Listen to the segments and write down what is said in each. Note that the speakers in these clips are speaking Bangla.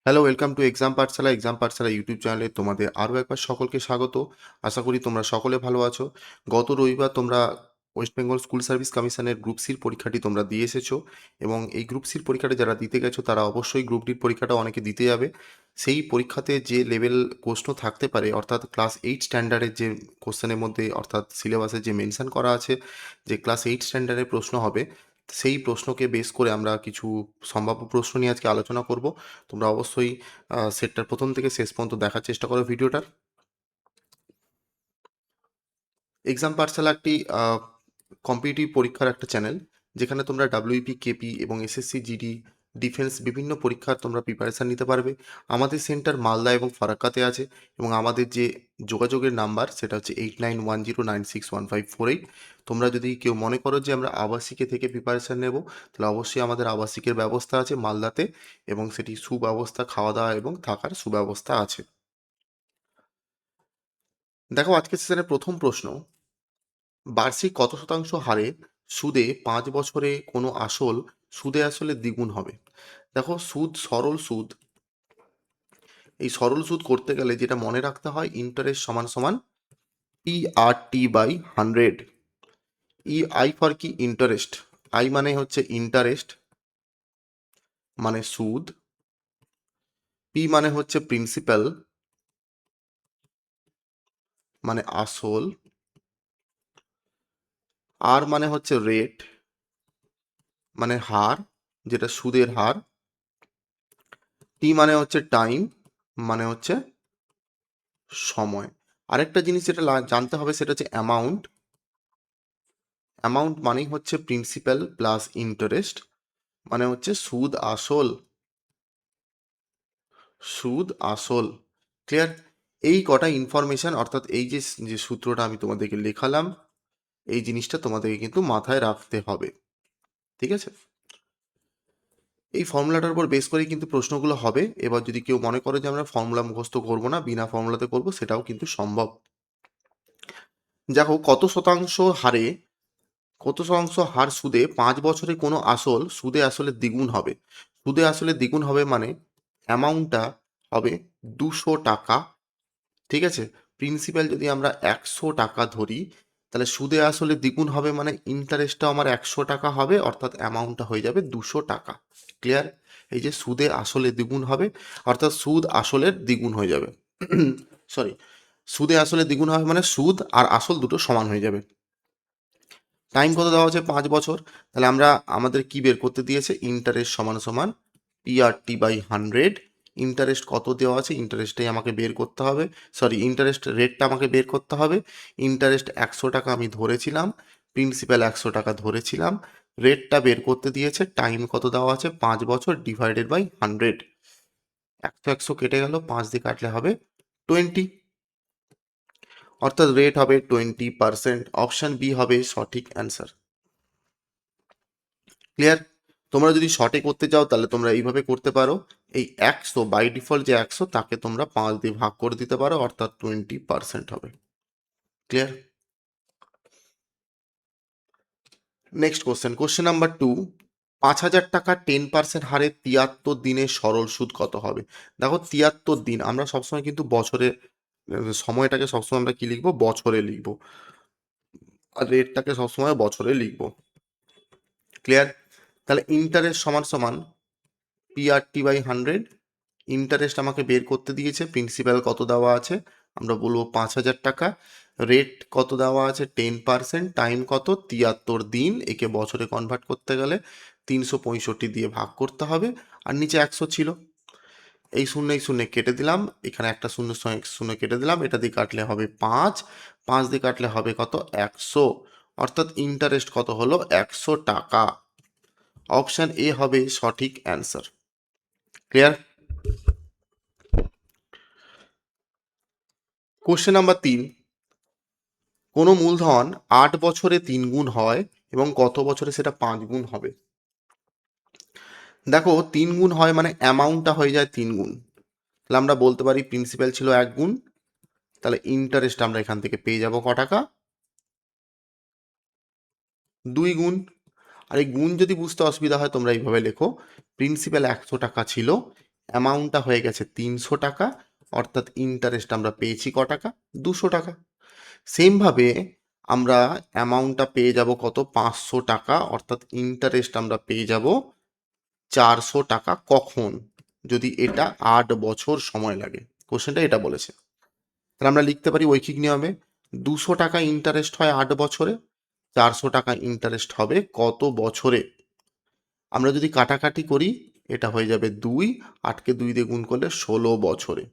Hello, welcome to exam Pathsala YouTube চ্যানেলে তোমাদের আরও একবার সকলকে স্বাগত। আশা করি তোমরা সকলে ভালো আছো। গত রবিবার তোমরা ওয়েস্ট বেঙ্গল স্কুল সার্ভিস কমিশনের গ্রুপ সির পরীক্ষাটি তোমরা দিয়ে এসেছো এবং এই গ্রুপ সির পরীক্ষাটা যারা দিতে গেছো তারা অবশ্যই গ্রুপ ডির পরীক্ষাটা অনেকে দিতে যাবে। সেই পরীক্ষাতে যে লেভেল প্রশ্ন থাকতে পারে, অর্থাৎ ক্লাস 8 স্ট্যান্ডার্ডের যে কোশ্চেনের মধ্যে, অর্থাৎ সিলেবাসে যে মেনশন করা আছে যে ক্লাস 8 স্ট্যান্ডার্ডের প্রশ্ন হবে, সেই প্রশ্নকে বেস করে আমরা কিছু সম্ভাব্য প্রশ্ন নিয়ে আজকে আলোচনা করব। তোমরা অবশ্যই সেটটার প্রথম থেকে শেষ পর্যন্ত দেখার চেষ্টা করো ভিডিওটার। এক্সাম পাঠশালা একটি কম্পিটিটিভ পরীক্ষার একটা চ্যানেল, যেখানে তোমরা ডাব্লিউপি, কেপি এবং এসএসসি, জিডি, ডিফেন্স বিভিন্ন পরীক্ষার তোমরা প্রিপারেশান নিতে পারবে। আমাদের সেন্টার মালদা এবং ফারাক্কাতে আছে এবং আমাদের যে যোগাযোগের নাম্বার সেটা হচ্ছে 8910961548। তোমরা যদি কেউ মনে করো যে আমরা আবাসিকে থেকে প্রিপারেশান নেব, তাহলে অবশ্যই আমাদের আবাসিকের ব্যবস্থা আছে মালদাতে এবং সেটি সুব্যবস্থা, খাওয়া দাওয়া এবং থাকার সুব্যবস্থা আছে। দেখো, আজকের সেশনের প্রথম প্রশ্ন: বার্ষিক কত শতাংশ হারে সুদে 5 বছরে কোনো আসল সুদে আসলে দ্বিগুণ হবে? দেখো, সুদ, সরল সুদ, এই সরল সুদ করতে গেলে যেটা মনে রাখতে হয়, ইন্টারেস্ট সমান সমান PRT/100। আই ফর কি? ইন্টারেস্ট। আই মানে হচ্ছে ইন্টারেস্ট, মানে সুদ। পি মানে হচ্ছে প্রিন্সিপাল, মানে আসল। আর মানে হচ্ছে রেট, মানে হার, যেটা সুদের হার। টি মানে হচ্ছে টাইম, মানে হচ্ছে সময়। আরেকটা জিনিস যেটা জানতে হবে সেটা হচ্ছে অ্যামাউন্ট। অ্যামাউন্ট মানেই হচ্ছে প্রিন্সিপাল প্লাস ইন্টারেস্ট, মানে হচ্ছে সুদ আসল। সুদ আসল। ক্লিয়ার? এই কটা ইনফরমেশন, অর্থাৎ এই যে যে সূত্রটা আমি তোমাদেরকে লেখালাম, এই জিনিসটা তোমাদেরকে কিন্তু মাথায় রাখতে হবে। ঠিক আছে? এই ফর্মুলাটার উপর বেস করেই কিন্তু প্রশ্নগুলো হবে। এবার যদি কেউ মনে করে যে আমরা ফর্মুলা মুখস্থ করবো না, বিনা ফর্মুলাতে করবো, সেটাও কিন্তু সম্ভব। দেখো, কত শতাংশ হার সুদে 5 বছরে কোনো আসল সুদে আসলে দ্বিগুণ হবে? সুদে আসলে দ্বিগুণ হবে মানে অ্যামাউন্টটা হবে 200 টাকা। ঠিক আছে? প্রিন্সিপাল যদি আমরা 100 টাকা ধরি, তাহলে সুদে আসলে দ্বিগুণ হবে মানে ইন্টারেস্টটা আমার 100 টাকা হবে, অর্থাৎ অ্যামাউন্টটা হয়ে যাবে 200 টাকা। ক্লিয়ার? এই যে সুদে আসলে দ্বিগুণ হবে, অর্থাৎ সুদ আসলের দ্বিগুণ হয়ে যাবে। সরি, সুদে আসলে দ্বিগুণ হবে মানে সুদ আর আসল দুটো সমান হয়ে যাবে। টাইম কত দেওয়া আছে? 5 বছর। তাহলে আমরা আমাদের কি বের করতে দিয়েছে? ইন্টারেস্ট সমান সমান PRT/100। ইন্টারেস্ট কত দেওয়া আছে? ইন্টারেস্টটাই আমাকে বের করতে হবে। সরি, ইন্টারেস্ট রেটটা আমাকে বের করতে হবে। ইন্টারেস্ট 100 টাকা আমি ধরেছিলাম, প্রিন্সিপাল 100 টাকা ধরেছিলাম। রেটটা বের করতে দিয়েছে। টাইম কত দেওয়া আছে? 5 বছর ডিভাইডেড বাই 100। 100 100 কেটে গেল, 5 দিয়ে কাটলে হবে 20, অর্থাৎ রেট হবে 20%। অপশন বি হবে সঠিক অ্যান্সার। ক্লিয়ার? তোমরা যদি শর্টে করতে চাও তাহলে তোমরা এইভাবে করতে পারো। এই 100 বাই ডিফল্ট যে 100, তাকে তোমরা 5 দিয়ে ভাগ করে দিতে পারো, অর্থাৎ 20% হবে। ক্লিয়ার? নেক্সট কোশ্চেন নাম্বার 2: 5,000 টাকা 10% হারে 73 দিনের সরল সুদ কত হবে? দেখো, 73 দিন, আমরা সবসময় কিন্তু বছরে সময়টাকে সবসময় আমরা কি লিখবো? বছরে লিখবো, আর রেটটাকে সবসময় বছরে লিখবো। ক্লিয়ার? তাহলে ইন্টারেস্ট সমান সমান PRT/100। ইন্টারেস্ট আমাকে বের করতে দিয়েছে, প্রিন্সিপাল কত দেওয়া আছে? আমরা বলবো 5,000 টাকা। রেট কত দেওয়া আছে? 10%। টাইম কত? 73 দিন। একে বছরে কনভার্ট করতে গেলে 365 দিয়ে ভাগ করতে হবে, আর নিচে 100 ছিল। এই শূন্য কেটে দিলাম, এখানে একটা শূন্য শূন্য কেটে দিলাম, এটা দিয়ে কাটলে হবে 5, 5 দিয়ে কাটলে হবে কত? 100। অর্থাৎ ইন্টারেস্ট কত হলো? 100 টাকা। অপশন এ হবে সঠিক অ্যান্সার। ক্লিয়ার? কোশ্চেন নাম্বার 3: কোনো মূলধন 8 বছরে 3 গুণ হয় এবং কত বছরে সেটা 5 গুণ হবে? দেখো, 3 গুণ হয় মানে অ্যামাউন্টটা হয়ে যায় 3 গুণ। তাহলে আমরা বলতে পারি প্রিন্সিপাল ছিল 1 গুণ, তাহলে ইন্টারেস্ট আমরা এখান থেকে পেয়ে যাব ক টাকা? 2 গুণ। আর এই গুণ যদি বুঝতে অসুবিধা হয় তোমরা এইভাবে লেখো: প্রিন্সিপাল 100 টাকা ছিল, অ্যামাউন্টটা হয়ে গেছে 300 টাকা, অর্থাৎ ইন্টারেস্ট আমরা পেয়েছি ক টাকা? 200 টাকা। সেমভাবে আমরা অ্যামাউন্টটা পেয়ে যাব কত? 500 টাকা, অর্থাৎ ইন্টারেস্ট আমরা পেয়ে যাব 400 টাকা। কখন? যদি এটা 8 বছর সময় লাগে। কোশ্চেনটা এটা বলেছে। তাহলে আমরা লিখতে পারি ঐকিক নিয়মে 200 টাকা ইন্টারেস্ট হয় 8 বছরে, 400 টাকা ইন্টারেস্ট হবে কত বছরে? আমরা যদি কাটাকাটি করি এটা হয়ে যাবে 2, 8কে 2 দিয়ে গুণ করলে 16 বছরে।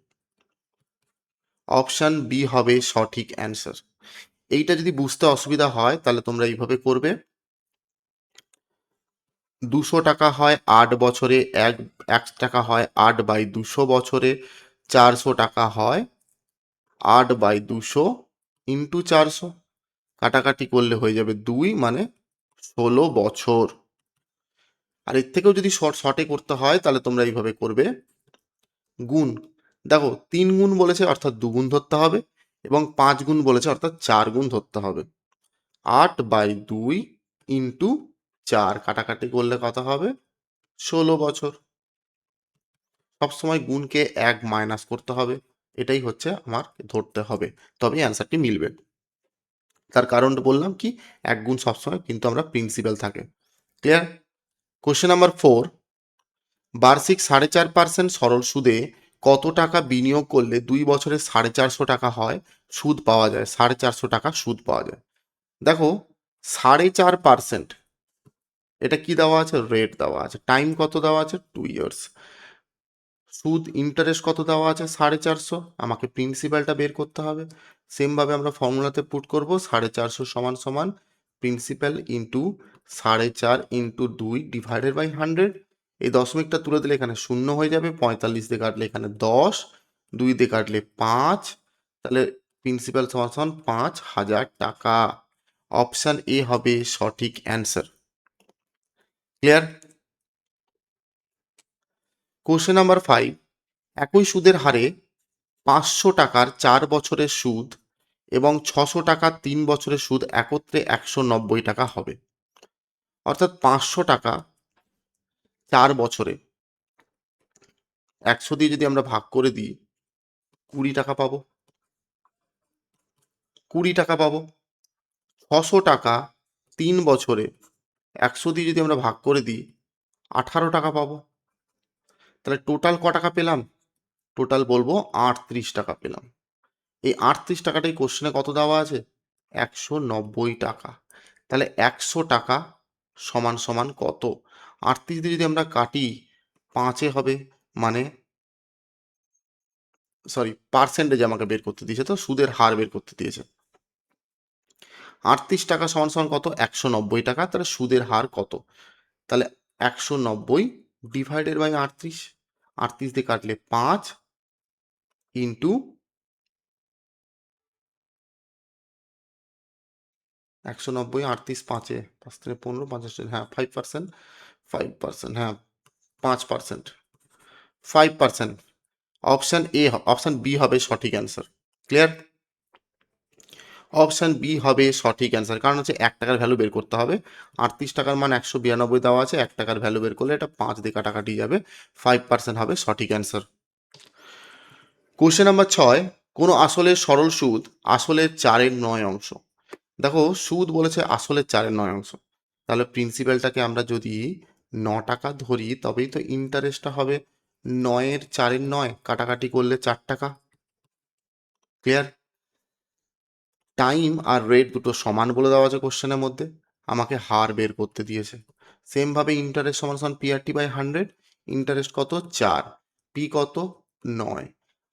অপশান বি হবে সঠিক অ্যান্সার। এইটা যদি বুঝতে অসুবিধা হয় তাহলে তোমরা এইভাবে করবে। 200 টাকা হয় 8 বছরে, 1 টাকা হয় 8/200 বছরে, 400 টাকা হয় 8/200 ইন্টু 400। কাটাকাটি করলে হয়ে যাবে 2, মানে 16 বছর। আর এর থেকেও যদি শর্টে করতে হয় তাহলে তোমরা এইভাবে করবে, গুণ। দেখো 3 গুণ বলেছে অর্থাৎ 2 গুণ ধরতে হবে, এবং 5 গুণ বলেছে অর্থাৎ 4 গুণ ধরতে হবে। 8/2 ইন্টু 4, কাটাকাটি করলে কত হবে? 16 বছর। সবসময় গুণকে 1 মাইনাস করতে হবে, এটাই হচ্ছে আমার ধরতে হবে, তবেই অ্যান্সারটি মিলবে। তার কারণটা বললাম কি, 1 গুণ সবসময় কিন্তু আমরা প্রিন্সিপাল থাকে। ক্লিয়ার? কোশ্চেন নাম্বার 4, বার্ষিক 4.5% সরল সুদে কত টাকা বিনিয়োগ করলে 2 বছরে 450 টাকা হয় সুদ পাওয়া যায়? 450 টাকা সুদ পাওয়া যায়। দেখো 4.5%, এটা কি দেওয়া আছে? রেট দেওয়া আছে। টাইম কত দেওয়া আছে? 2 ইয়ার্স। সুদ ইন্টারেস্ট কত দেওয়া আছে? 450। আমাকে প্রিন্সিপালটা বের করতে হবে। সেমভাবে আমরা ফর্মুলাতে পুট করব, 450 সমান সমান principal into 4.5 into 2 divided by 100। এই দশমিকটা তুলে দিলে এখানে 0 হয়ে যাবে, 45 দিয়ে কাটলে এখানে 10, 2 দিয়ে কাটলে 5, তাহলে প্রিন্সিপাল সমান সমান 5,000 টাকা। অপশান এ হবে সঠিক অ্যান্সার। ক্লিয়ার? কোশ্চেন নাম্বার 5, একই সুদের হারে 500 টাকার 4 বছরের সুদ এবং 600 টাকার 3 বছরের সুদ একত্রে 190 টাকা হবে। অর্থাৎ 500 টাকা 4 বছরে 100 দিয়ে যদি আমরা ভাগ করে দিই 20 টাকা পাবো। 20 টাকা পাবো। 600 টাকা 3 বছরে 100 দিয়ে যদি আমরা ভাগ করে দিই 18 টাকা পাবো। তাহলে টোটাল ক টাকা পেলাম? টোটাল বলবো 38 টাকা পেলাম। এই 38 টাকাটাই কোশ্চেনে কত দেওয়া আছে? 190 টাকা। তাহলে 100 টাকা সমান সমান কত? 38 দিয়ে যদি আমরা কাটি 5-এ হবে, মানে সরি পার্সেন্টেজ আমাকে বের করতে দিয়েছে, তো সুদের হার বের করতে দিয়েছে। 38 টাকা সমান সমান কত? 190 টাকা। তাহলে সুদের হার কত? তাহলে 190 ডিভাইডেড বাই 38, 38 দিয়ে কাটলে 5 ইন্টু 190, 38 5-এ 5 থেকে 15, 5, হ্যাঁ 5%, 5%, হ্যাঁ 5%, 5%। অপশান এ, অপশান বি হবে সঠিক অ্যান্সার। ক্লিয়ার? অপশান বি হবে সঠিক অ্যান্সার। কারণ হচ্ছে 1 টাকার ভ্যালু বের করতে হবে। 38 টাকার মান 192 দেওয়া আছে, 1 টাকার ভ্যালু বের করলে এটা 5 দিয়ে কাটাকাটি যাবে, 5% হবে সঠিক অ্যান্সার। কোশ্চেন নাম্বার 6, কোনো আসলের সরল সুদ আসলের 4/9 অংশ। দেখো সুদ বলেছে আসলের 4/9 অংশ, তাহলে প্রিন্সিপালটাকে আমরা যদি 9 টাকা ধরি তবেই তো ইন্টারেস্টটা হবে 9/4, কাটাকাটি করলে 4 টাকা। ক্লিয়ার? টাইম আর রেট দুটো সমান বলে দেওয়া আছে কোশ্চেনের মধ্যে, আমাকে হার বের করতে দিয়েছে। সেমভাবে ইন্টারেস্ট সমান সমান PRT/100। ইন্টারেস্ট কত? 4, পি কত? 9।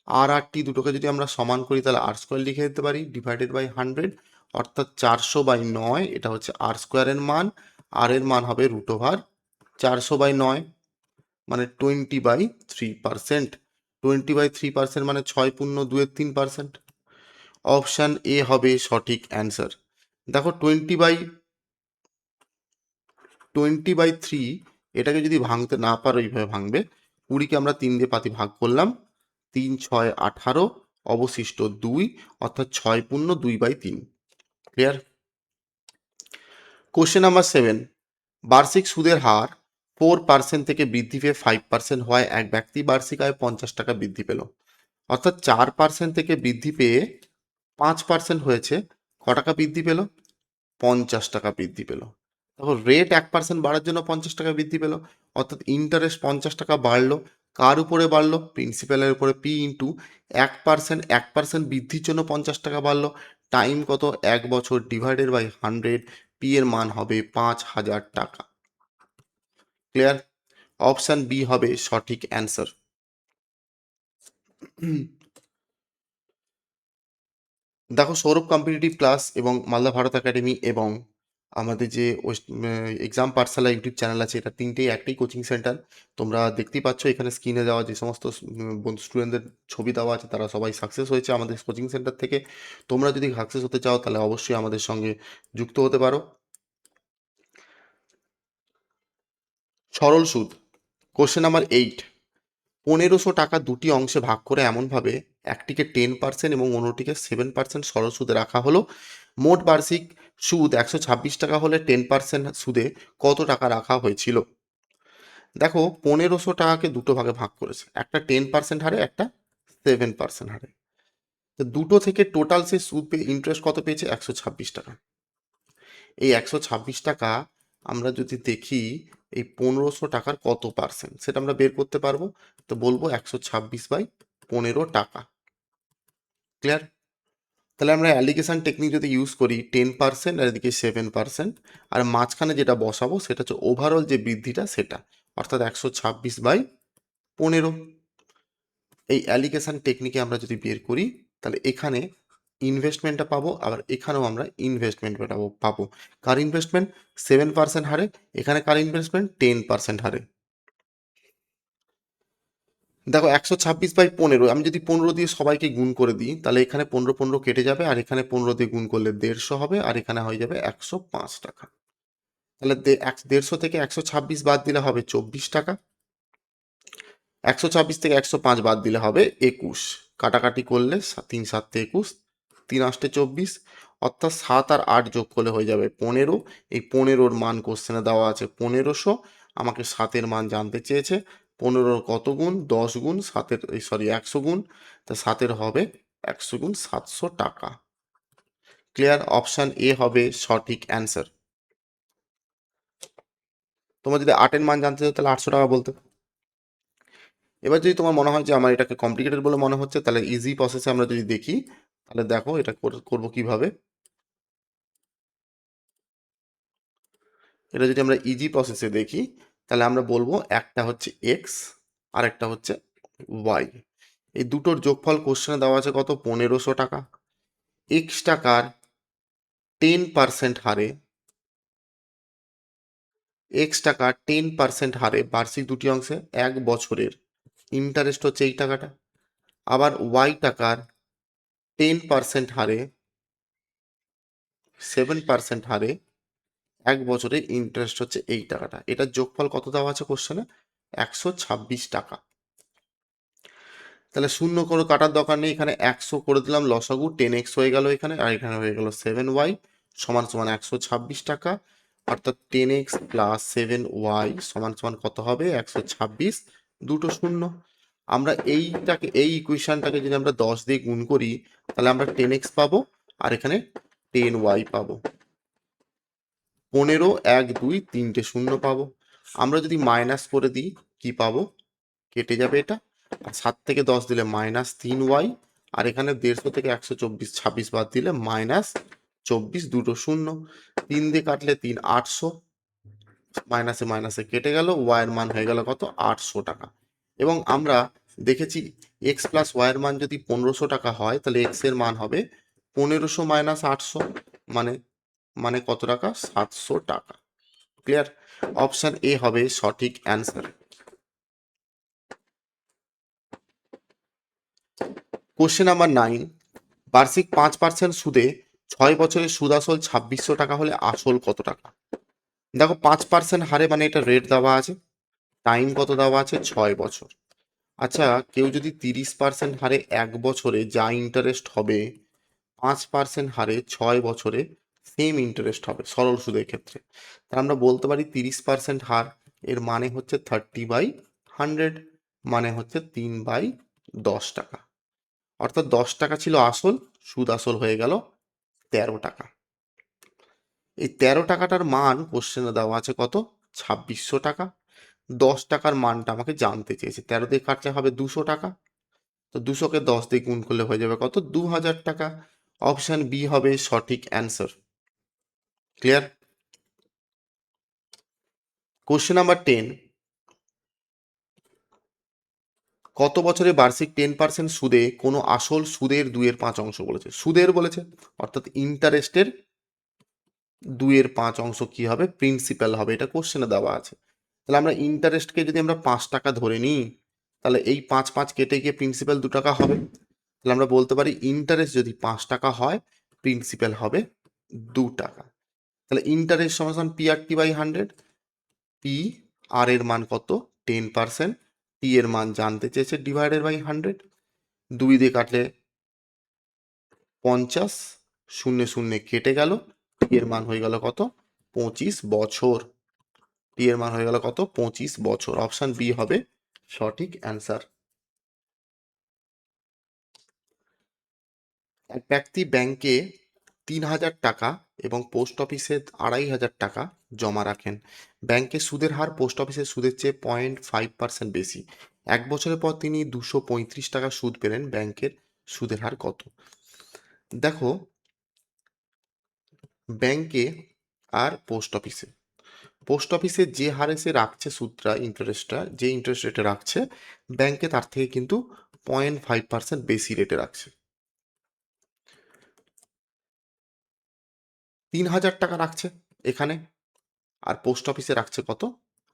আর টি দুটোকে যদি আমরা সমান করি তাহলে R² লিখে দিতে পারি ডিভাইডেড বাই 100, অর্থাৎ 400/9, এটা হচ্ছে R² মান, আর এর মান হবে √400/9, মানে 20/3%। 20/3% মানে 6×2=3%। অপশান এ হবে সঠিক অ্যান্সার। দেখো 20/3, এটাকে যদি ভাঙতে না পারো এইভাবে ভাঙবে, 20কে আমরা 3 দিয়ে পাতি ভাগ করলাম, 3 6 18, অবশিষ্ট 2, অর্থাৎ 6×2/3। ক্লিয়ার? কোশ্চেন নাম্বার 7, বার্ষিক সুদের হার 4% থেকে বৃদ্ধি পেয়ে 5% হওয়ায় এক ব্যক্তি বার্ষিক আয় 50 টাকা বৃদ্ধি পেল। অর্থাৎ 4% থেকে বৃদ্ধি পেয়ে 5% হয়েছে, ক টাকা বৃদ্ধি পেল? 50 টাকা বৃদ্ধি পেল। দেখো রেট 1% বাড়ার জন্য 50 টাকা বৃদ্ধি পেল, অর্থাৎ ইন্টারেস্ট 50 টাকা বাড়লো। কার উপরে বাড়লো? প্রিন্সিপালের উপরে। পি ইন্টু 1%, 1% বৃদ্ধির জন্য 50 টাকা বাড়লো। টাইম কত? 1 বছর ডিভাইডেড বাই 100। পি এর মান হবে 5000 টাকা। ক্লিয়ার? অপশান বি হবে সঠিক অ্যান্সার। দেখো সৌরভ কম্পিটিটিভ ক্লাস এবং মালদা ভারত একাডেমি এবং আমাদের যে ওয়েস্ট এক্সাম পাঠশালা ইউটিউব চ্যানেল আছে, এটা তিনটেই একটাই কোচিং সেন্টার। তোমরা দেখতেই পাচ্ছ এখানে স্ক্রিনে দেওয়া যে সমস্ত বন্ধু স্টুডেন্টদের ছবি দেওয়া আছে, তারা সবাই সাকসেস হয়েছে আমাদের কোচিং সেন্টার থেকে। তোমরা যদি সাকসেস হতে চাও তাহলে অবশ্যই আমাদের সঙ্গে যুক্ত হতে পারো। সরল সুদ, কোশ্চেন নাম্বার 8। 1500 টাকা দুটি অংশে ভাগ করে এমনভাবে একটিকে 10% এবং অন্যটিকে 7% সরল সুদে রাখা হলো। মোট বার্ষিক সুদ 126 টাকা হলে 10% সুদে কত টাকা রাখা হয়েছিল? দেখো 1500 টাকাকে দুটো ভাগে ভাগ করেছে, একটা 10% হারে, একটা 7% হারে। তো দুটো থেকে টোটাল সে সুদ পেয়ে ইন্টারেস্ট কত পেয়েছে? 126 টাকা। এই 126 টাকা আমরা যদি দেখি এই 1500 টাকার কত পার্সেন্ট, সেটা আমরা বের করতে পারবো। তো বলবো 126/15 টাকা। ক্লিয়ার? তাহলে আমরা অ্যালিগেশন টেকনিক যদি ইউজ করি, 10% আর এদিকে 7%, আর মাঝখানে যেটা বসাবো সেটা হচ্ছে ওভারঅল যে বৃদ্ধিটা সেটা, অর্থাৎ 126/15। এই অ্যালিগেশন টেকনিকে আমরা যদি বের করি তাহলে এখানে ইনভেস্টমেন্টটা পাবো, আবার এখানেও আমরা ইনভেস্টমেন্ট পাবো। কার ইনভেস্টমেন্ট? 7% হারে। এখানে কার ইনভেস্টমেন্ট? 10% হারে। দেখো 126/15, আমি যদি 15 দিয়ে সবাইকে গুণ করে দিই তাহলে এখানে 15 কেটে যাবে, আর এখানে 15 দিয়ে গুণ করলে 150 হবে, আর এখানে হয়ে যাবে 105 টাকা। তাহলে 150 থেকে 126 বাদ দিলে হবে 24 টাকা। 126 থেকে 105 বাদ দিলে হবে 21। কাটাকাটি করলে 3 7 21, 3 8 24, অর্থাৎ 7 আর 8 যোগ করলে হয়ে যাবে 15। এই 15-র মান কোশ্চেনে দেওয়া আছে 1500, আমাকে 7-এর মান জানতে চেয়েছে। 15-র কত গুণ? 10 গুণ 7-এর, সরি 100 গুণ, তা 7-এর হবে 100 গুণ 700 টাকা। ক্লিয়ার? অপশান এ হবে সঠিক অ্যান্সার। তোমার যদি 8-এর মান জানতে চাও তাহলে 800 টাকা বলতে। এবার যদি তোমার মনে হয় যে আমার এটাকে কমপ্লিকেটেড বলে মনে হচ্ছে, তাহলে ইজি প্রসেসে আমরা যদি দেখি, তাহলে দেখো এটা করবো কিভাবে। এটা যদি আমরা ইজি প্রসেসে দেখি তাহলে আমরা বলবো একটা হচ্ছে এক্স আর একটা হচ্ছে ওয়াই। এই দুটোর যোগফল কোশ্চেনে দেওয়া আছে কত? 1500 টাকা। এক্স টাকার 10% হারে, হারে বার্ষিক দুটি অংশে 1 বছরের ইন্টারেস্ট হচ্ছে এই টাকাটা। আবার ওয়াই টাকার 10% হারে, 7% হারে 1 বছরে ইন্টারেস্ট হচ্ছে এই টাকাটা। এটার যোগফল কত দেওয়া আছে কোশ্চেনে? 126 টাকা। তাহলে শূন্য করে কাটার দরকার নেই, এখানে 100 করে দিলাম, লসাগু 10x হয়ে গেল এখানে, আর এখানে হয়ে গেল 7y সমান সমান 126 টাকা। অর্থাৎ 10x প্লাস 7y সমান সমান কত হবে? 126, দুটো শূন্য। আমরা এই ইকুয়েশনটাকে যদি আমরা 10 দিয়ে গুণ করি তাহলে আমরা 10x পাবো, আর এখানে 10y পাবো। 15, 1 2 তিনটে শূন্য পাবো। আমরা যদি মাইনাস করে দিই কি পাবো? কেটে যাবে এটা, আর 7 থেকে 10 দিলে -3y, আর এখানে 150 থেকে 126 বাদ দিলে -24, দুটো শূন্য। 3 দিয়ে কাটলে 3 800, মাইনাসে মাইনাসে কেটে গেল, ওয়াই এর মান হয়ে গেল কত? 800 টাকা। এবং আমরা দেখেছি এক্স প্লাস ওয়াই এর মান যদি 1500 টাকা হয় তাহলে এক্স এর মান হবে 1500 মাইনাস 800, মানে মানে কত টাকা? 700 টাকা। ক্লিয়ার? অপশন এ হবে সঠিক অ্যান্সার। Question number 9। বার্ষিক 5% সুদে 6 বছরের সুদ আসল 2600 টাকা হলে আসল কত টাকা? দেখো 5% হারে মানে এটা রেট দেওয়া আছে, টাইম কত দেওয়া আছে? 6 বছর। আচ্ছা, কেউ যদি 30% হারে 1 বছরে যা ইন্টারেস্ট হবে, 5% হারে 6 বছরে সেম ইন্টারেস্ট হবে সরল সুদের ক্ষেত্রে, তা আমরা বলতে পারি 30% হার এর মানে হচ্ছে 30/100, মানে হচ্ছে 3/10 টাকা। অর্থাৎ 10 টাকা ছিল আসল, সুদ আসল হয়ে গেল 13 টাকা। এই 13 টাকাটার মান কোশ্চেনে দেওয়া আছে কত? 2600 টাকা। 10 টাকার মানটা আমাকে জানতে চেয়েছে। 13 দিয়ে কাটলে হবে 200 টাকা। তো 200কে 10 দিয়ে গুণ করলে হয়ে যাবে কত? 2000 টাকা। অপশন বি হবে সঠিক অ্যান্সার। ক্লিয়ার? কোশ্চেন নাম্বার 10, কত বছরে বার্ষিক 10% সুদে কোনো আসল সুদের 2/5 বলেছে? সুদের বলেছে, অর্থাৎ ইন্টারেস্টের 2/5 কি হবে? প্রিন্সিপাল হবে। এটা কোশ্চেনে দেওয়া আছে। তাহলে আমরা ইন্টারেস্টকে যদি আমরা 5 টাকা ধরে নিই, তাহলে এই 5 5 কেটে গিয়ে প্রিন্সিপাল 2 টাকা হবে। তাহলে আমরা বলতে পারি ইন্টারেস্ট যদি 5 টাকা হয়, প্রিন্সিপাল হবে 2 টাকা। তাহলে ইন্টারেস্ট সমান P R T by 100। P R এর মান কত? 10%। টি এর মান জানতে চেয়েছে, ডিভাইডেড বাই 100। 2 দিয়ে কাটলে 50, শূন্য শূন্য কেটে গেল। টি এর মান হয়ে গেল কত? 25 বছর। টি এর মান হয়ে গেল কত? 25 বছর। অপশন বি হবে সঠিক অ্যান্সার। এক ব্যক্তি ব্যাংকে 3000 টাকা এবং পোস্ট অফিসে 2500 টাকা জমা রাখেন। ব্যাংকে সুদের হার পোস্ট অফিসের সুদের চেয়ে 0.5% বেশি। 1 বছরের পর তিনি 235 টাকা সুদ পেলেন। ব্যাংকের সুদের হার কত? দেখো, ব্যাংকে আর পোস্ট অফিসে যে হারে সে রাখছে সুদটা, ইন্টারেস্টটা, যে ইন্টারেস্ট রেটে রাখছে, ব্যাংকে তার থেকে কিন্তু 0.5% বেশি রেটে রাখছে। 3000 টাকা রাখছে এখানে, আর পোস্ট অফিসে রাখছে কত?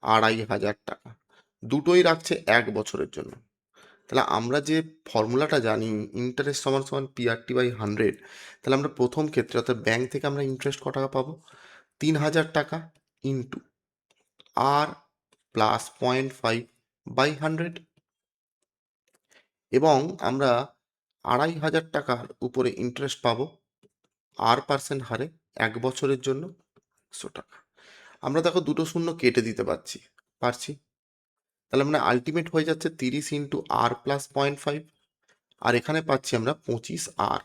2500 টাকা। দুটোই রাখছে 1 বছরের জন্য। তাহলে আমরা যে ফর্মুলাটা জানি, ইন্টারেস্ট সমান সমান পি আর টি বাই 100, তাহলে আমরা প্রথম ক্ষেত্রে অর্থাৎ ব্যাংক থেকে আমরা ইন্টারেস্ট ক টাকা পাবো? 3000 টাকা ইন্টু আর প্লাস 0.5/100, এবং আমরা 2500 টাকার উপরে ইন্টারেস্ট পাবো আর পার্সেন্ট হারে 1 বছরের জন্য 100 টাকা। আমরা দেখো দুটো শূন্য কেটে দিতে পারছি। তাহলে মানে আলটিমেট হয়ে যাচ্ছে 30 ইন্টু আর প্লাস 0.5, আর এখানে পাচ্ছি আমরা 25 আর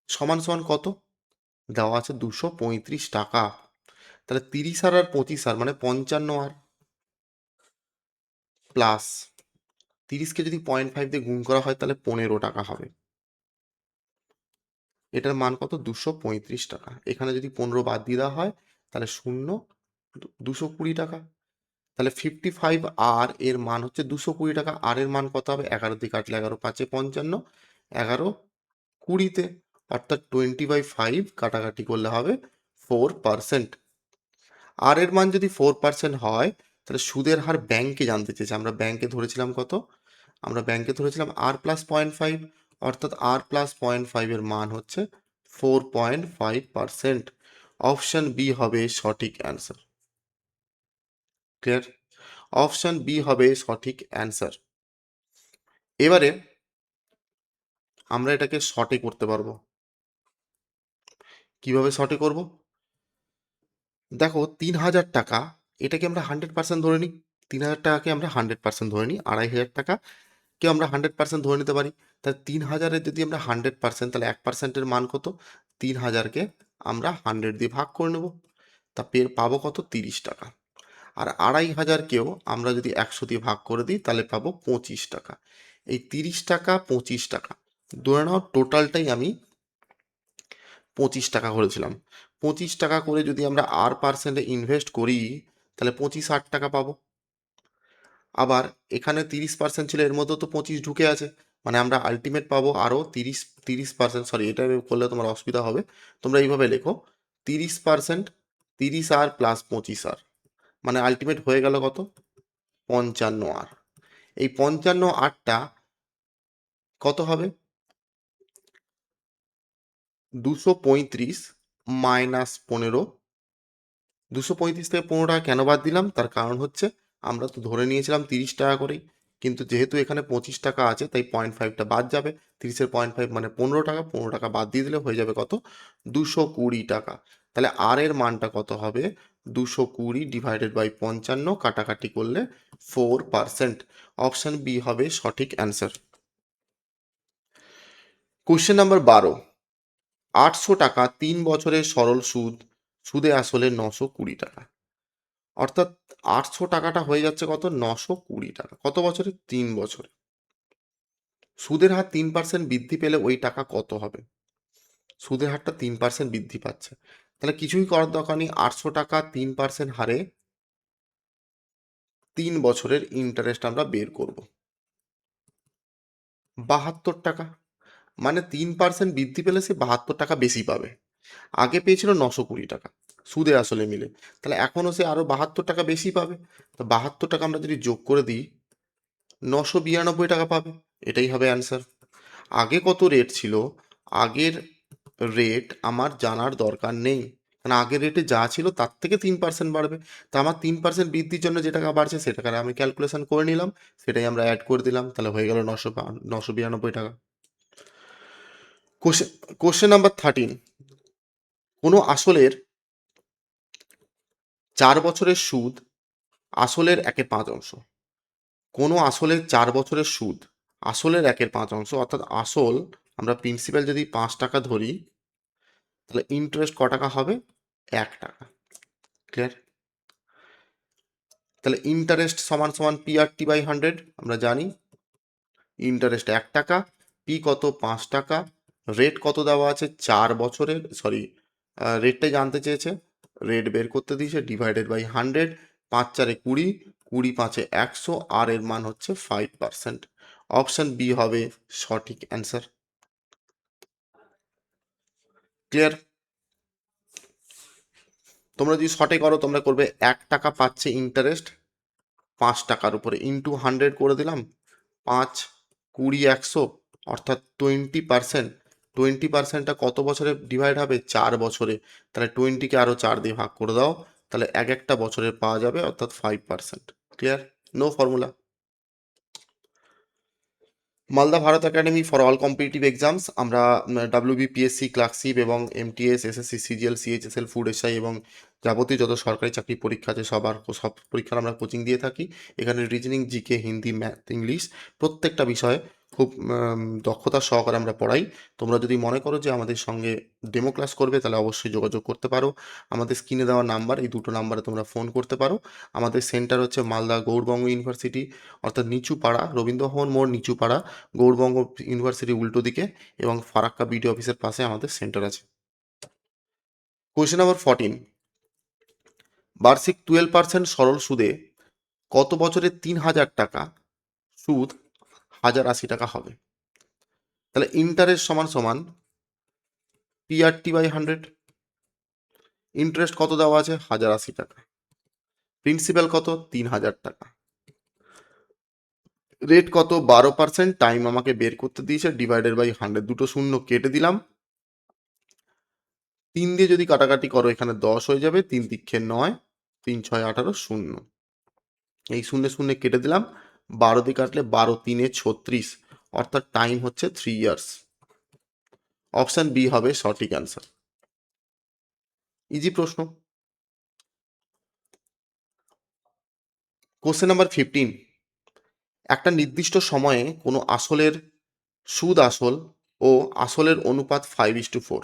সমান সমান কত? দেওয়া আছে 235 টাকা। তাহলে 30 আর 25 মানে 55 প্লাস 30কে যদি 0.5 দিয়ে গুণ করা হয় তাহলে 15 টাকা হবে। এটার মান কত? 235 টাকা। এখানে যদি 15 বাদ দিয়ে দেওয়া হয় তাহলে শূন্য, 220 টাকা। তাহলে 55 আর এর মান হচ্ছে 220 টাকা। আর এর মান কত হবে? 11 দিয়ে কাটলে 11 5 55, 11 20-তে, অর্থাৎ 20/5 কাটাকাটি করলে হবে 4%। আর এর মান যদি 4% হয়, তাহলে সুদের হার ব্যাংকে জানতে চেয়েছে। আমরা ব্যাংকে ধরেছিলাম কত? আমরা ব্যাংকে ধরেছিলাম আর প্লাস 0.5, অর্থাৎ আর প্লাস 0.5 এর মান হচ্ছে 4.5%। অপশন বি হবে সঠিক অ্যান্সার। ক্লিয়ার? অপশন বি হবে সঠিক অ্যান্সার। এবারে আমরা এটাকে শর্টে করতে পারবো। কিভাবে শর্টে করব? দেখো, 3000 টাকা, এটাকে আমরা 100% ধরে নিই। 3000 টাকাকে আমরা 100% ধরে নিই। 2500 টাকাকেও আমরা 100% ধরে নিতে পারি। তাহলে 3000-এর যদি আমরা 100%, তাহলে 1%-এর মান কত? 3000-কে আমরা 100 দিয়ে ভাগ করে নেব। তা পাবো কত? 30 টাকা। আর 2500-কেও আমরা যদি 100 দিয়ে ভাগ করে দিই তাহলে পাবো 25 টাকা। এই 30 টাকা 25 টাকা ধরে নাও টোটালটাই আমি 25 টাকা করেছিলাম। 25 টাকা করে যদি আমরা আর পার্সেন্টে ইনভেস্ট করি তাহলে 25 টাকা পাবো। আবার এখানে 30% ছিল, এর মধ্যে তো 25 ঢুকে আছে, মানে আমরা আলটিমেট পাবো আরও 30%। সরি, এটা করলে তোমার অসুবিধা হবে, তোমরা এইভাবে লেখো 30%, 30 আর প্লাস 25 আর, মানে আলটিমেট হয়ে গেল কত? 55 আর। এই 55 আরটা কত হবে? 235 মাইনাস 15। 235 থেকে 15 টাকা কেন বাদ দিলাম? তার কারণ হচ্ছে আমরা তো ধরে নিয়েছিলাম 30 টাকা করেই, কিন্তু যেহেতু এখানে 25 টাকা আছে তাই 0.5টা বাদ যাবে। 30-এর 0.5 মানে 15 টাকা। 15 টাকা বাদ দিয়ে দিলে হয়ে যাবে কত? 220 টাকা। তাহলে আর এর মানটা কত হবে? 220 ডিভাইডেড বাই 55, কাটাকাটি করলে 4%। অপশন বি হবে সঠিক অ্যান্সার। কোশ্চেন নাম্বার 12, 800 টাকা 3 বছরের সরল সুদ, সুদে আসলে 920 টাকা। অর্থাৎ 800 টাকাটা হয়ে যাচ্ছে কত, 920 টাকা। কত বছরে? 3 বছরে। সুদের হার 3% বৃদ্ধি পেলে ওই টাকা কত হবে? সুদের হারটা 3% বৃদ্ধি পাচ্ছে, তাহলে কিছুই করার দরকার নেই। 800 টাকা 3% হারে 3 বছরের ইন্টারেস্ট আমরা বের করব। 72 টাকা। মানে 3% বৃদ্ধি পেলে সে 72 টাকা বেশি পাবে। আগে পেয়েছিল 920 টাকা সুদে আসলে মিলে, তাহলে এখনও সে আরও 72 টাকা বেশি পাবে। তো 72 টাকা আমরা যদি যোগ করে দিই, 992 টাকা পাবে। এটাই হবে অ্যান্সার। আগে কত রেট ছিল, আগের রেট আমার জানার দরকার নেই, কারণ আগের রেটে যা ছিল তার থেকে 3% বাড়বে। তা আমার 3% বৃদ্ধির জন্য যে টাকা বাড়ছে সে টাকাটা আমি ক্যালকুলেশন করে নিলাম, সেটাই আমরা অ্যাড করে দিলাম, তাহলে হয়ে গেল 992 টাকা। কোশ্চেন কোশ্চেন নাম্বার 13, কোনো আসলের 4 বছরের সুদ আসলের 1/5 অংশ। কোনো আসলের 4 বছরের সুদ আসলের 1/5 অংশ, অর্থাৎ আসল আমরা প্রিন্সিপাল যদি 5 টাকা ধরি, তাহলে ইন্টারেস্ট ক টাকা হবে? 1 টাকা। ক্লিয়ার? তাহলে ইন্টারেস্ট সমান সমান PRT/100, আমরা জানি ইন্টারেস্ট 1 টাকা, পি কত? 5 টাকা। রেট কত দেওয়া আছে? 4 বছরের, সরি, রেটটাই জানতে চেয়েছে, রেট বের করতে দিয়েছে, ডিভাইডেড বাই 100, 5×4 = 20, 20×5 = 100, আর এর মান হচ্ছে 5%। অপশন বি হবে সঠিক অ্যান্সার। ক্লিয়ার? তোমরা যদি শর্টে করো, তোমরা করবে 1 টাকা পাচ্ছে ইন্টারেস্ট 5 টাকার উপরে, ইন্টু 100 করে দিলাম, 5, 20, 100, অর্থাৎ 20%। 20%টা কত বছরে ডিভাইড হবে? 4 বছরে। তাহলে 20কে আরও 4 দিয়ে ভাগ করে দাও, তাহলে এক একটা বছরে পাওয়া যাবে, অর্থাৎ 5%। Clear? No formula. Malda Bharat academy for all competitive exams, আমরা WBPSC, ক্লার্কশিপ এবং MTS, SSC, CGL, CHSL, food SI এবং যাবতীয় যত সরকারি চাকরি পরীক্ষা আছে সব পরীক্ষার আমরা কোচিং দিয়ে থাকি। এখানে reasoning, GK, Hindi, math, English প্রত্যেকটা বিষয়ে খুব দক্ষতার সহকারে আমরা পড়াই। তোমরা যদি মনে করো যে আমাদের সঙ্গে ডেমো ক্লাস করবে, তাহলে অবশ্যই যোগাযোগ করতে পারো। আমাদের স্ক্রিনে দেওয়া নাম্বার, এই দুটো নাম্বারে তোমরা ফোন করতে পারো। আমাদের সেন্টার হচ্ছে মালদা গৌড়বঙ্গ ইউনিভার্সিটি, অর্থাৎ নিচুপাড়া, রবীন্দ্রভবন মোড়, নিচুপাড়া, গৌড়বঙ্গ ইউনিভার্সিটি উল্টো দিকে, এবং ফারাক্কা বিডি অফিসের পাশে আমাদের সেন্টার আছে। কোয়েশ্চেন নাম্বার 14, বার্ষিক 12% সরল সুদে কত বছরে 3,000 টাকা সুদ 1,080 টাকা হবে? তাহলে ইন্টারেস্ট সমান সমান PRT/100। ইন্টারেস্ট কত দেওয়া আছে? 1,080 টাকা। প্রিন্সিপাল কত? 3,000 টাকা। রেট কত? 12%। টাইম আমাকে বের করতে দিয়েছে, ডিভাইডেড বাই 100, দুটো শূন্য কেটে দিলাম, 3 দিয়ে যদি কাটাকাটি করো এখানে 10 হয়ে যাবে, 3 তিরিখে 9, 3 6 18, 0। এই শূন্য শূন্য কেটে দিলাম, 12 দিয়ে কাটলে 12 3 36, অর্থাৎ টাইম হচ্ছে 3 ইয়ার্স। অপশন বি হবে সঠিক অ্যান্সার। ইজি প্রশ্ন। কোশ্চেন নাম্বার 15, একটা নির্দিষ্ট সময়ে কোনো আসলের সুদ আসল ও আসলের অনুপাত 5:4।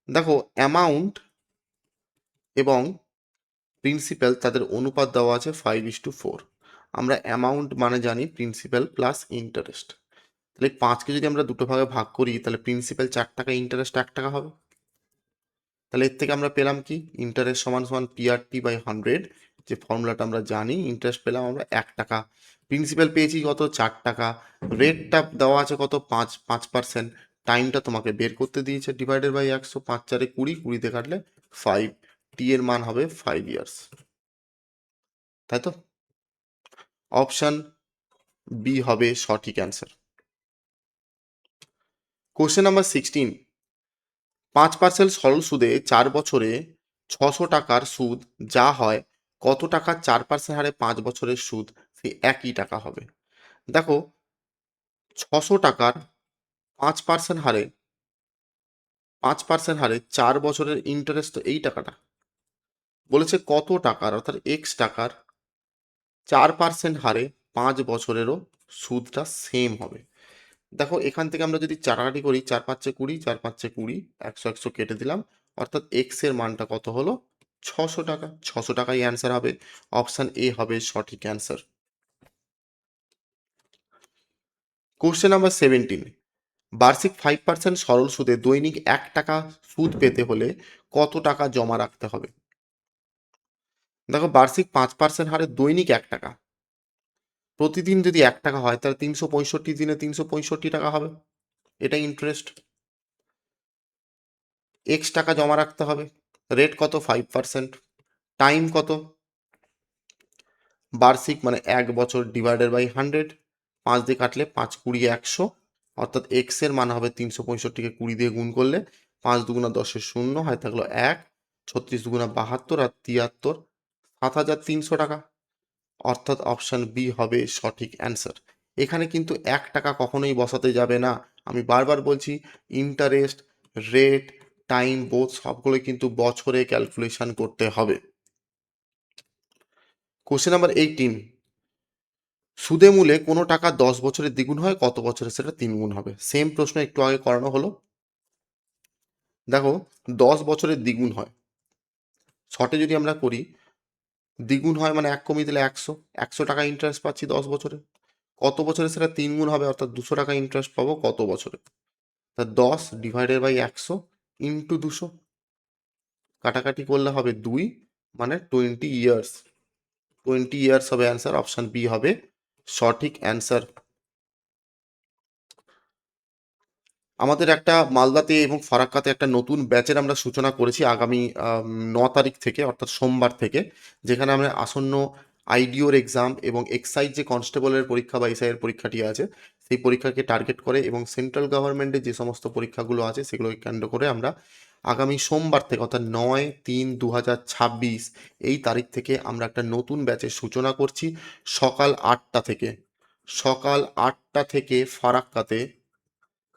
দেখো, অ্যামাউন্ট এবং প্রিন্সিপাল তাদের অনুপাত দেওয়া আছে 5:4। আমরা অ্যামাউন্ট মানে জানি প্রিন্সিপাল প্লাস ইন্টারেস্ট। তাহলে 5কে যদি আমরা দুটো ভাগে ভাগ করি, তাহলে প্রিন্সিপাল 4 টাকা, ইন্টারেস্ট 1 টাকা হবে। তাহলে এর থেকে আমরা পেলাম কি? ইন্টারেস্ট সমান সমান PRT/100, যে ফর্মুলাটা আমরা জানি। ইন্টারেস্ট পেলাম আমরা 1 টাকা, প্রিন্সিপাল পেয়েছি কত? 4 টাকা। রেটটা দেওয়া আছে কত? 5%। টাইমটা তোমাকে বের করতে দিয়েছে, ডিভাইডেড বাই 100, 5×4 = 20, 20 কাটলে 5, টি এর মান হবে 5 ইয়ার্স। তাই তো? অপশন বি হবে সঠিক অ্যান্সার। কোশ্চেন নাম্বার 16, 5% সরল সুদে 4 বছরে 600 টাকার সুদ যা হয়, কত টাকা 4% হারে 5 বছরের সুদ সেই একই টাকা হবে? দেখো, 600 টাকার 5% হারে 5% হারে 4 বছরের ইন্টারেস্ট তো এই টাকাটা, বলেছে কত টাকার অর্থাৎ এক্স টাকার 4% হারে 5 বছরেরও সুদটা সেম হবে। দেখো এখান থেকে আমরা যদি চারাকাটি করি, 4×5=20, 4×5=20, 100 কেটে দিলাম, অর্থাৎ এক্স এর মানটা কত হলো? 600 টাকা। 600 টাকাই অ্যান্সার হবে। অপশান এ হবে সঠিক অ্যান্সার। কোশ্চেন নাম্বার 17, বার্ষিক 5% সরল সুদে দৈনিক 1 টাকা সুদ পেতে হলে কত টাকা জমা রাখতে হবে? দেখো বার্ষিক 5% হারে দৈনিক 1 টাকা, প্রতিদিন যদি 1 টাকা হয় তাহলে 365 দিনে 365 টাকা হবে। এটা ইন্টারেস্ট। এক্স টাকা জমা রাখতে হবে। রেট কত? 5%। টাইম কত? বার্ষিক মানে 1 বছর ডিভাইডেড বাই 100, 5 দিয়ে কাটলে 5×20=100, অর্থাৎ এক্স এর মান হবে 365কে 20 দিয়ে গুণ করলে 5×2=10, হয় থাকলো 1, 36×2=72 আর 73, 7,300 টাকা। অর্থাৎ অপশান বি হবে সঠিক অ্যান্সার। এখানে কিন্তু 1 টাকা কখনোই বসাতে যাবে না। আমি বারবার বলছি, ইন্টারেস্ট, রেট, টাইম বোথ সবগুলোই কিন্তু বছরে ক্যালকুলেশন করতে হবে। কোশ্চেন নাম্বার 18, সুদে মূলে কোনো টাকা 10 বছরে দ্বিগুণ হয়, কত বছরে সেটা 3 গুণ হবে? সেম প্রশ্ন একটু আগে করানো হলো। দেখো 10 বছরের দ্বিগুণ হয়, শর্টে যদি আমরা করি, দ্বিগুণ হয় মানে 1 কমিয়ে দিলে 100 টাকা ইন্টারেস্ট পাচ্ছি 10 বছরে। কত বছরে সেটা 3 গুণ হবে, অর্থাৎ 200 টাকা ইন্টারেস্ট পাবো কত বছরে? তা 10 ডিভাইডেড বাই 100 ইন্টু 200, কাটাকাটি করলে হবে 2, মানে 20 ইয়ার্স। 20 ইয়ার্স হবে অ্যান্সার। অপশান বি হবে সঠিক অ্যান্সার। আমাদের একটা মালদাতে এবং ফারাক্কাতে একটা নতুন ব্যাচের আমরা সূচনা করেছি আগামী 9 তারিখ থেকে, অর্থাৎ সোমবার থেকে, যেখানে আমরা আসন্ন আইডিওর এক্সাম এবং এক্সাইজ যে কনস্টেবলের পরীক্ষা বা এসআইয়ের পরীক্ষাটি আছে সেই পরীক্ষাকে টার্গেট করে এবং সেন্ট্রাল গভর্নমেন্টের যে সমস্ত পরীক্ষাগুলো আছে সেগুলোকে কেন্দ্র করে আমরা আগামী সোমবার থেকে অর্থাৎ 9/3/2026 এই তারিখ থেকে আমরা একটা নতুন ব্যাচের সূচনা করছি সকাল 8টা থেকে। সকাল 8টা থেকে ফারাক্কাতে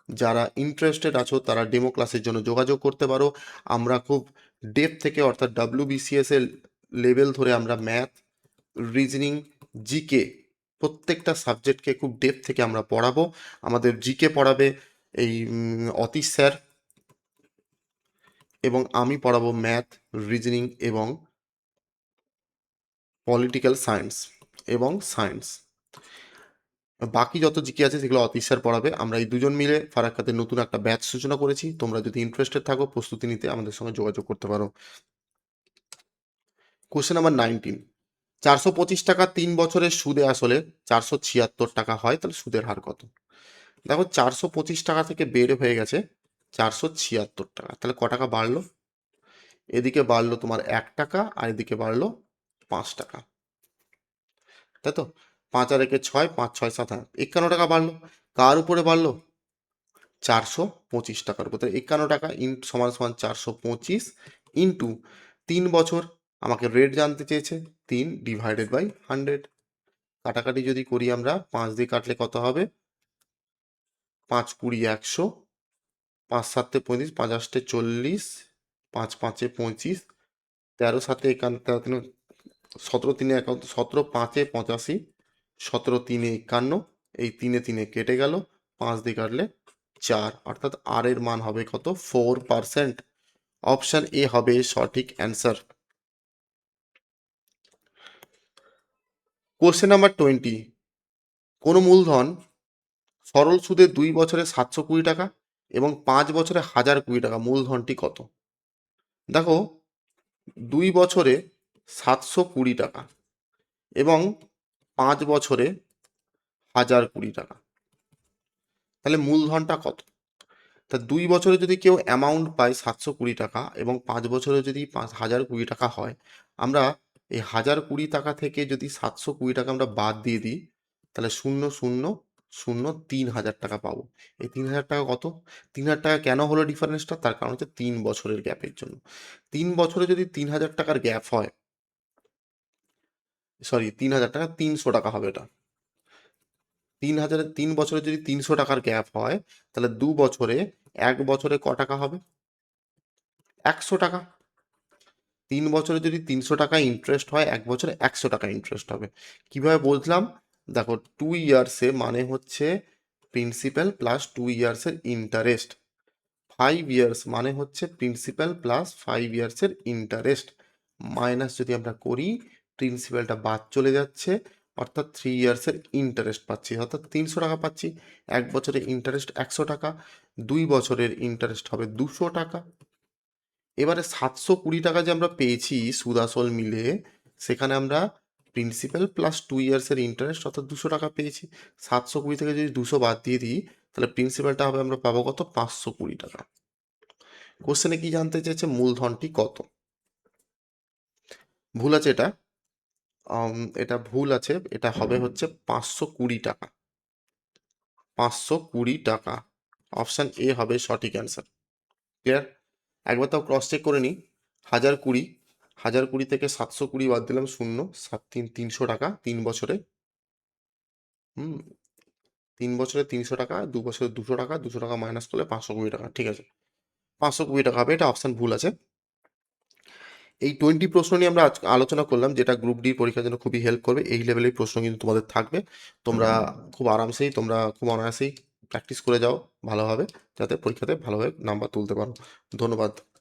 যারা ইন্টারেস্টেড আছো তারা ডেমো ক্লাসের জন্য যোগাযোগ করতে পারো। আমরা খুব ডেপ থেকে অর্থাৎ WBCS এর লেভেল ধরে আমরা ম্যাথ, রিজনিং, জিকে প্রত্যেকটা সাবজেক্টকে খুব ডেপ থেকে আমরা পড়াবো। আমাদের জিকে পড়াবে এই অতীশ স্যার, এবং আমি পড়াবো ম্যাথ, রিজনিং এবং পলিটিক্যাল সায়েন্স এবং সায়েন্স। বাকি যত জিকে আছে সেগুলো অতীশ স্যার পড়াবে। আমরা এই দুজন মিলে ফারাক্কাতে নতুন একটা ব্যাচ সূচনা করেছি। তোমরা যদি ইন্টারেস্টেড থাকো প্রস্তুতি নিতে আমাদের সঙ্গে যোগাযোগ করতে পারো। কোশ্চেন নাম্বার 19, 425 টাকা 3 বছরের সুদে আসলে 476 টাকা হয়, তাহলে সুদের হার কত? দেখো 425 টাকা থেকে বের হয়ে গেছে 476 টাকা, তাহলে ক টাকা বাড়লো? এদিকে বাড়লো তোমার 1 টাকা আর এদিকে বাড়লো 5 টাকা, তাই তো? 5 আর 1 6, 5 6 7 8, 51 টাকা বাড়লো। কার উপরে বাড়লো? 425 টাকার উপর। তাহলে 51 টাকা সমান সমান 425 ইন্টু 3 বছর। আমাকে রেট জানতে চেয়েছে, 3/100। কাটাকাটি যদি করি আমরা, 5 দিয়ে কাটলে কত হবে? 5×20=100, 5×7=35, 5×8=40, 5×5=25, 13×7=51, 17×3=51, 17×5=85, 17×3=51, এই 3 কেটে গেল, 5 দিয়ে কাটলে 4, অর্থাৎ আর এর মান হবে কত? 4%। অপশন এ হবে সঠিক অ্যান্সার। কোশ্চেন নাম্বার 20, কোনো মূলধন সরল সুদে 2 বছরে 720 টাকা এবং 5 বছরে 1020 টাকা, মূলধনটি কত? দেখো 2 বছরে 720 টাকা এবং 5 বছরে 1020 টাকা, তাহলে মূলধনটা কত? তা 2 বছরে যদি কেউ অ্যামাউন্ট পায় 720 টাকা এবং 5 বছরে যদি 1020 টাকা হয়, আমরা এই 1020 টাকা থেকে যদি 720 টাকা আমরা বাদ দিয়ে দিই, তাহলে 0,0,0,0,3,000 টাকা পাবো। এই 3,000 টাকা কত? 3,000 টাকা কেন হলো ডিফারেন্সটা? তার কারণ হচ্ছে 3 বছরের গ্যাপের জন্য। 3 বছরে যদি 3,000 টাকার গ্যাপ হয়, সরি 3,000 টাকা, 300 টাকা হবে এটা। 3 বছরে যদি 300 টাকার গ্যাপ হয়, তাহলে 2 বছরে 1 বছরে ক টাকা হবে? 100 টাকা। 3 বছরে যদি 300 টাকা ইন্টারেস্ট হয়, 1 বছরে 100 টাকা ইন্টারেস্ট হবে। কিভাবে বুঝলাম? দেখো 2 ইয়ার্সে মানে হচ্ছে প্রিন্সিপাল প্লাস 2 ইয়ার্সের ইন্টারেস্ট, 5 ইয়ার্স মানে হচ্ছে প্রিন্সিপাল প্লাস 5 ইয়ার্সের ইন্টারেস্ট, মাইনাস যদি আমরা করি প্রিন্সিপালটা বাদ চলে যাচ্ছে, অর্থাৎ 3 ইয়ার্সের ইন্টারেস্ট পাচ্ছি, অর্থাৎ 300 টাকা পাচ্ছি। 1 বছরের ইন্টারেস্ট 100 টাকা, 2 বছরের ইন্টারেস্ট হবে 200 টাকা। এবারে 720 টাকা যে আমরা পেয়েছি সুদ আসল মিলে, সেখানে আমরা প্রিন্সিপাল প্লাস 2 ইয়ার্সের ইন্টারেস্ট অর্থাৎ 200 টাকা পেয়েছি। 720 থেকে যদি 200 বাদ দিয়ে দিই, তাহলে প্রিন্সিপালটা হবে আমরা পাবো কত? 520 টাকা। কোশ্চেনে কি জানতে চাইছে? মূলধনটি কত? ভুল আছে এটা, এটা ভুল আছে, এটা হবে হচ্ছে 520 টাকা। 520 টাকা, অপশান এ হবে সঠিক অ্যান্সার। ক্লিয়ার? একবার তাও ক্রস চেক করে নিই। 1020, 1020 থেকে 720 বাদ দিলাম, শূন্য, 300 টাকা 3 বছরে। হুম, 3 বছরে 300 টাকা, 2 বছরে 200 টাকা, 200 টাকা মাইনাস করলে 520 টাকা, ঠিক আছে। 520 টাকা হবে, এটা অপশান ভুল আছে। এই 20 প্রশ্ন নিয়ে আমরা আলোচনা করলাম, যেটা গ্রুপ ডি পরীক্ষার জন্য খুবই হেল্প করবে। এই লেভেলের প্রশ্ন কিন্তু তোমাদের থাকবে, তোমরা খুব আরামসেই, তোমরা খুব অনায়াসেই প্র্যাকটিস করে যাও ভালোভাবে, যাতে পরীক্ষাতে ভালোভাবে নাম্বার তুলতে পারো। ধন্যবাদ।